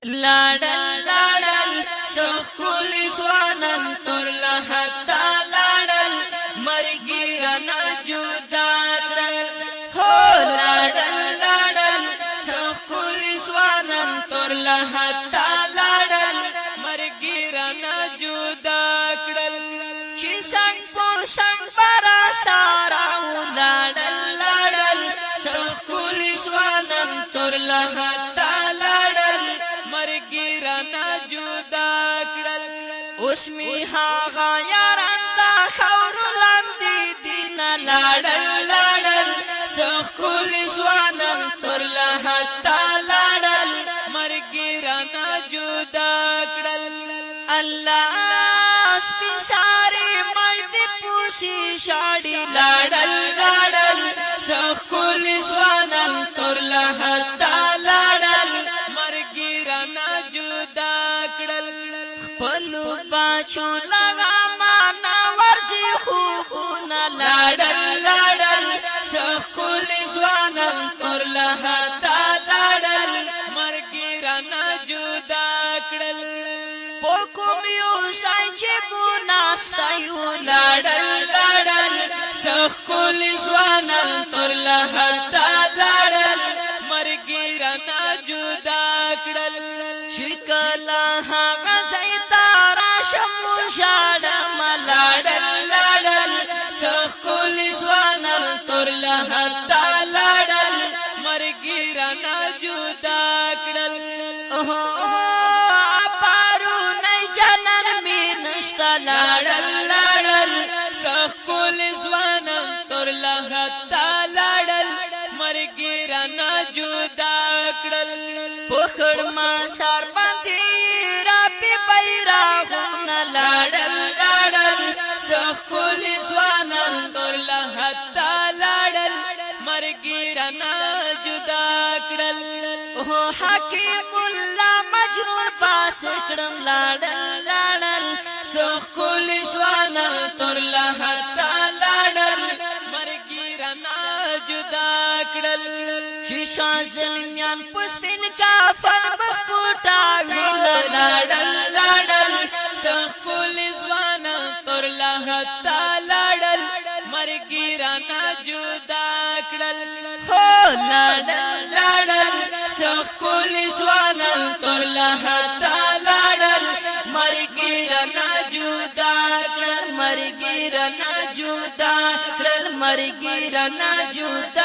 لاړل لاړل سخول سوانن تر لحتا لاړل مرګی رنا جدا کړل هو لاړل لاړل سخول سوانن تر لحتا لاړل مرګی رنا جدا کړل چې څنګه کو څنګه برا سارا لاړل لاړل سخول سوانن تر لحتا اوس می هاغه یاران دا خور لاندې دینا لاړل لاړل سخول سوانم تر لحتا لاړل مرګی رانا جدا کړل الله سپی ساری مې پوسی شاړي لاړل لاړل سخول سوانم تر لحتا لاړل مرګی رانا جدا کړل پلو باچو لغا مانا ورزی خوخونا لاړل لاړل سخول سوانم تر لحتا لاړل مرګی رانا جدا کړل پوکم یو سای چې بوناستایو لاړل لاړل سخول سوانم تر لحتا لاړل مرګی رانا جدا کړل شکلا هغه شمو شاړم لاړل لاړل سخول سوانم تر لحتا لاړل مرګی رانا جدا کړل پارو نه جنن می نشتا لاړل لاړل سخول سوانم تر لحتا لاړل مرګی رانا جدا کړل پخړ ما سر باندې لاړل لاړل سخول سوانم تر لحتا لاړل مرګی رانا جدا کړل او حکیم الله مجنون پاس کړم لاړل لاړل سخول سوانم تر لحتا لاړل مرګی رانا جدا کړل شیشا زلمیان پسپین کافر بخپوټا ویل لاړل لاړل سخول سوانم تر لحتا لاړل مرګی رانا جدا کړل هو لاړل لاړل سخول سوانم تر لحتا لاړل مرګی رانا جدا کړل مرګی رانا جدا کړل مرګی رانا جدا